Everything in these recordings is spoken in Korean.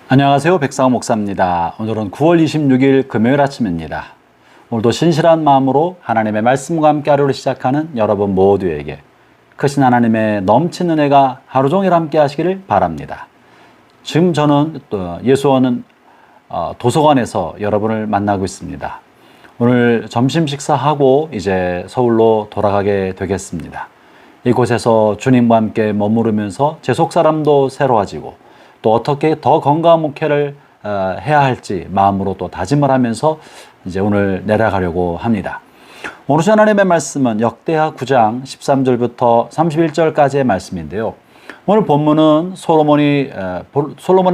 안녕하세요. 백상호 목사입니다. 오늘은 9월 26일 금요일 아침입니다. 오늘도 신실한 마음으로 하나님의 말씀과 함께 하루를 시작하는 여러분 모두에게 크신 하나님의 넘치는 은혜가 하루 종일 함께 하시기를 바랍니다. 지금 저는 또 예수원은 도서관에서 여러분을 만나고 있습니다. 오늘 점심 식사하고 이제 서울로 돌아가게 되겠습니다. 이곳에서 주님과 함께 머무르면서 제 속사람도 새로워지고 또 어떻게 더 건강한 목회를 해야 할지 마음으로 또 다짐을 하면서 이제 오늘 내려가려고 합니다. 오늘 하나님의 말씀은 역대하 9장 13절부터 31절까지의 말씀인데요. 오늘 본문은 솔로몬의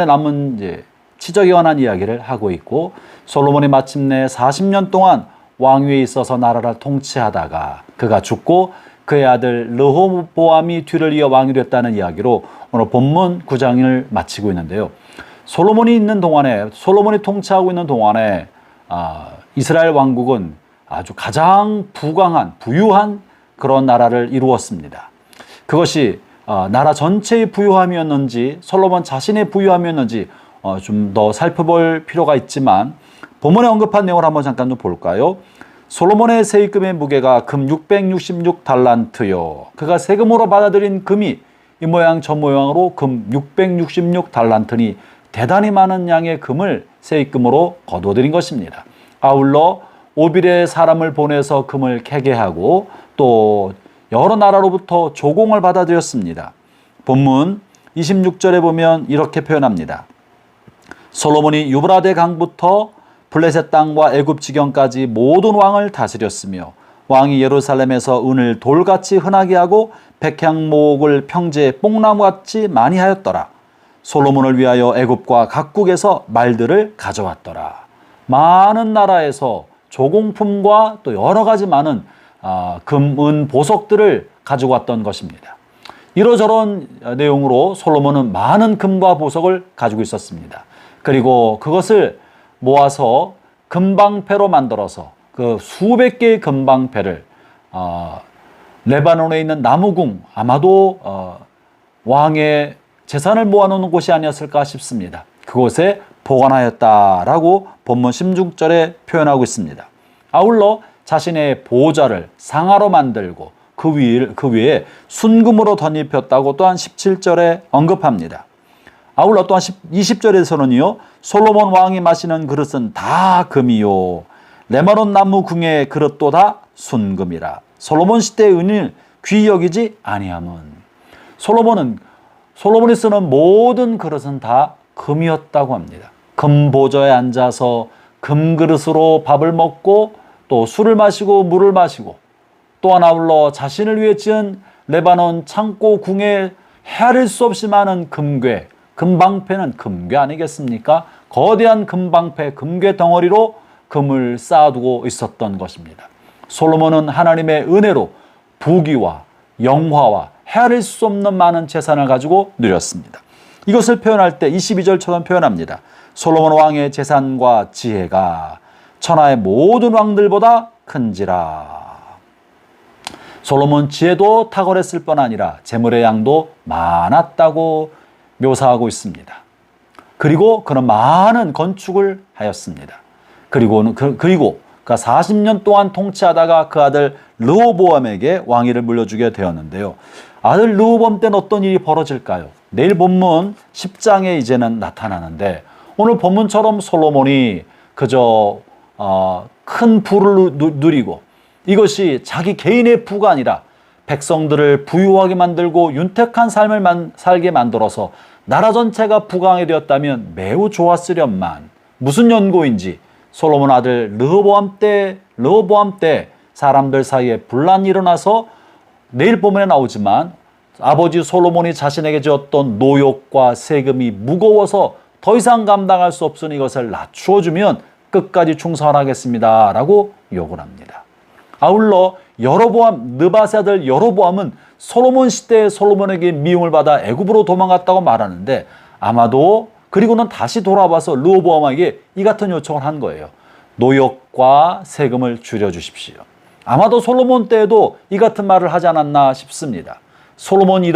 남은 이제 치적에 관한 이야기를 하고 있고, 솔로몬이 마침내 40년 동안 왕위에 있어서 나라를 통치하다가 그가 죽고 그의 아들 르호보암이 뒤를 이어 왕이 됐다는 이야기로 오늘 본문 9장을 마치고 있는데요. 솔로몬이 통치하고 있는 동안에 이스라엘 왕국은 아주 가장 부유한 그런 나라를 이루었습니다. 그것이 나라 전체의 부유함이었는지 솔로몬 자신의 부유함이었는지 좀 더 살펴볼 필요가 있지만, 본문에 언급한 내용을 한번 잠깐 좀 볼까요? 솔로몬의 세입금의 무게가 금 666달란트요. 그가 세금으로 받아들인 금이 이 모양 저 모양으로 금 666달란트니 대단히 많은 양의 금을 세입금으로 거두어들인 것입니다. 아울러 오빌에 사람을 보내서 금을 캐게 하고 또 여러 나라로부터 조공을 받아들였습니다. 본문 26절에 보면 이렇게 표현합니다. 솔로몬이 유브라데 강부터 블레셋 땅과 애굽 지경까지 모든 왕을 다스렸으며 왕이 예루살렘에서 은을 돌같이 흔하게 하고 백향목을 평지에 뽕나무같이 많이 하였더라. 솔로몬을 위하여 애굽과 각국에서 말들을 가져왔더라. 많은 나라에서 조공품과 또 여러 가지 많은 금, 은, 보석들을 가지고 왔던 것입니다. 이러저런 내용으로 솔로몬은 많은 금과 보석을 가지고 있었습니다. 그리고 그것을 모아서 금방패로 만들어서 그 수백 개의 금방패를 레바논에 있는 나무궁, 아마도 왕의 재산을 모아놓는 곳이 아니었을까 싶습니다. 그곳에 보관하였다라고 본문 16절에 표현하고 있습니다. 아울러 자신의 보좌를 상아로 만들고 그 위에 순금으로 덧입혔다고 또한 17절에 언급합니다. 아울러 또한 20절에서는요, 솔로몬 왕이 마시는 그릇은 다 금이요 레바논 나무 궁의 그릇도 다 순금이라. 솔로몬 시대의 은을 귀히 여기지 아니함은. 솔로몬이 쓰는 모든 그릇은 다 금이었다고 합니다. 금 보좌에 앉아서 금 그릇으로 밥을 먹고 또 술을 마시고 물을 마시고, 또한 아울러 자신을 위해 지은 레바논 창고 궁에 헤아릴 수 없이 많은 금괴, 금방패는 금괴 아니겠습니까? 거대한 금방패, 금괴 덩어리로 금을 쌓아두고 있었던 것입니다. 솔로몬은 하나님의 은혜로 부귀와 영화와 헤아릴 수 없는 많은 재산을 가지고 누렸습니다. 이것을 표현할 때 22절처럼 표현합니다. 솔로몬 왕의 재산과 지혜가 천하의 모든 왕들보다 큰지라. 솔로몬 지혜도 탁월했을 뿐 아니라 재물의 양도 많았다고 묘사하고 있습니다. 그리고 그는 많은 건축을 하였습니다. 그리고 그가 40년 동안 통치하다가 그 아들 르호보암에게 왕위를 물려주게 되었는데요. 아들 르호보암 때는 어떤 일이 벌어질까요? 내일 본문 10장에 이제는 나타나는데, 오늘 본문처럼 솔로몬이 그저 큰 부를 누리고 이것이 자기 개인의 부가 아니라 백성들을 부유하게 만들고 윤택한 삶을 살게 만들어서 나라 전체가 부강하게 되었다면 매우 좋았으련만, 무슨 연고인지 솔로몬 아들 르호보암 때 사람들 사이에 분란이 일어나서 내일 본문에 나오지만 아버지 솔로몬이 자신에게 지었던 노역과 세금이 무거워서 더 이상 감당할 수 없으니 이것을 낮추어주면 끝까지 충성하겠습니다 라고 요구를 합니다. 아울러 느바세 아들 여로보암은 솔로몬 시대에 솔로몬에게 미움을 받아 애굽으로 도망갔다고 말하는데, 아마도 그리고는 다시 돌아와서 르호보암에게 이 같은 요청을 한 거예요. 노역과 세금을 줄여주십시오. 아마도 솔로몬 때에도 이 같은 말을 하지 않았나 싶습니다. 솔로몬이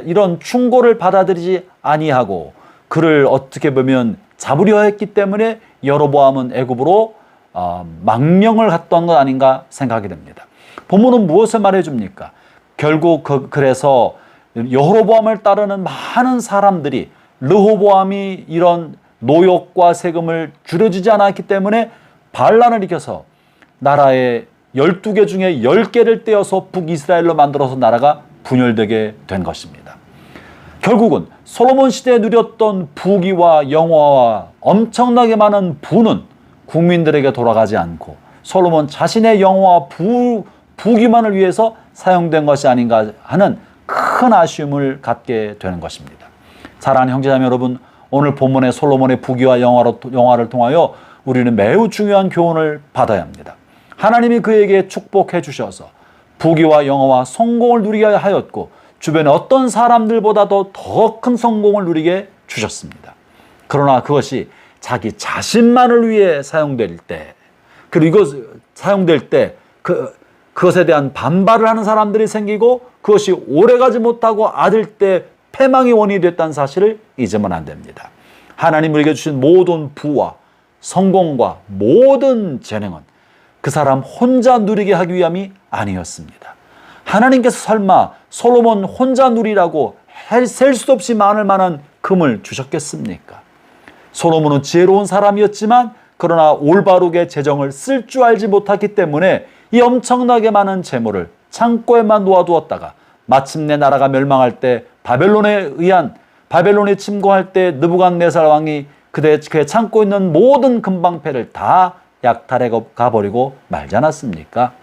이런 충고를 받아들이지 아니하고 그를 어떻게 보면 잡으려 했기 때문에 여로보암은 애굽으로 망명을 갔던 것 아닌가 생각이 됩니다. 본문은 무엇을 말해줍니까? 결국 그래서 여로보암을 따르는 많은 사람들이 르호보암이 이런 노역과 세금을 줄여주지 않았기 때문에 반란을 일으켜서 나라의 12개 중에 10개를 떼어서 북이스라엘로 만들어서 나라가 분열되게 된 것입니다. 결국은 솔로몬 시대에 누렸던 부귀와 영화와 엄청나게 많은 부는 국민들에게 돌아가지 않고 솔로몬 자신의 영화와 부귀만을 위해서 사용된 것이 아닌가 하는 큰 아쉬움을 갖게 되는 것입니다. 사랑하는 형제자매 여러분, 오늘 본문의 솔로몬의 부귀와 영화를 통하여 우리는 매우 중요한 교훈을 받아야 합니다. 하나님이 그에게 축복해 주셔서 부귀와 영화와 성공을 누리게 하였고 주변의 어떤 사람들보다도 더 큰 성공을 누리게 주셨습니다. 그러나 그것이 자기 자신만을 위해 사용될 때, 그리고 사용될 때 그것에 대한 반발을 하는 사람들이 생기고 그것이 오래가지 못하고 아들 때 패망의 원인이 됐다는 사실을 잊으면 안 됩니다. 하나님 우리에게 주신 모든 부와 성공과 모든 재능은 그 사람 혼자 누리게 하기 위함이 아니었습니다. 하나님께서 설마 솔로몬 혼자 누리라고 셀 수 없이 많을 만한 금을 주셨겠습니까? 솔로몬은 지혜로운 사람이었지만 그러나 올바르게 재정을 쓸 줄 알지 못했기 때문에 이 엄청나게 많은 재물을 창고에만 놓아두었다가 마침내 나라가 멸망할 때 바벨론에 침공할 때 느부갓네살 왕이 그의 창고에 있는 모든 금방패를 다 약탈해 가버리고 말지 않았습니까?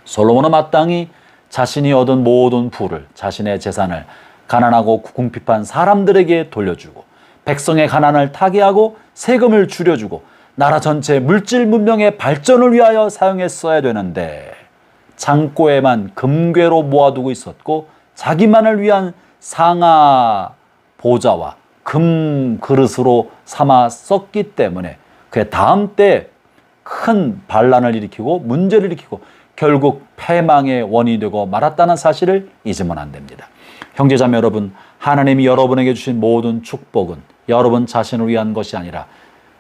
솔로몬은 마땅히 자신이 얻은 모든 부를, 자신의 재산을 가난하고 궁핍한 사람들에게 돌려주고 백성의 가난을 타개하고 세금을 줄여주고 나라 전체의 물질 문명의 발전을 위하여 사용했어야 되는데 창고에만 금괴로 모아두고 있었고 자기만을 위한 상아 보좌와 금 그릇으로 삼아 썼기 때문에 그의 다음 때 큰 반란을 일으키고 문제를 일으키고 결국 패망의 원인이 되고 말았다는 사실을 잊으면 안 됩니다. 형제자매 여러분, 하나님이 여러분에게 주신 모든 축복은 여러분 자신을 위한 것이 아니라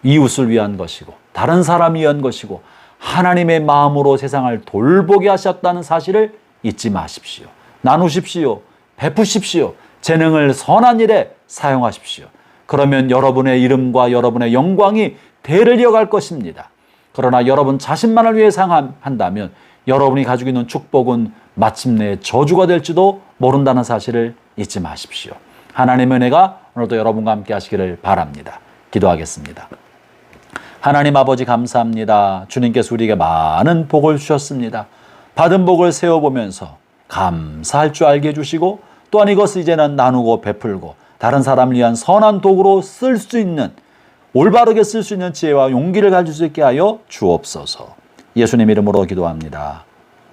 이웃을 위한 것이고 다른 사람을 위한 것이고 하나님의 마음으로 세상을 돌보게 하셨다는 사실을 잊지 마십시오. 나누십시오. 베푸십시오. 재능을 선한 일에 사용하십시오. 그러면 여러분의 이름과 여러분의 영광이 대를 이어갈 것입니다. 그러나 여러분 자신만을 위해 사용한다면 여러분이 가지고 있는 축복은 마침내 저주가 될지도 모른다는 사실을 잊지 마십시오. 하나님의 은혜가 오늘도 여러분과 함께 하시기를 바랍니다. 기도하겠습니다. 하나님 아버지 감사합니다. 주님께서 우리에게 많은 복을 주셨습니다. 받은 복을 세어보면서 감사할 줄 알게 해주시고 또한 이것을 이제는 나누고 베풀고 다른 사람을 위한 선한 도구로 쓸 수 있는 올바르게 쓸 수 있는 지혜와 용기를 가질 수 있게 하여 주옵소서. 예수님 이름으로 기도합니다.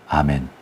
아멘.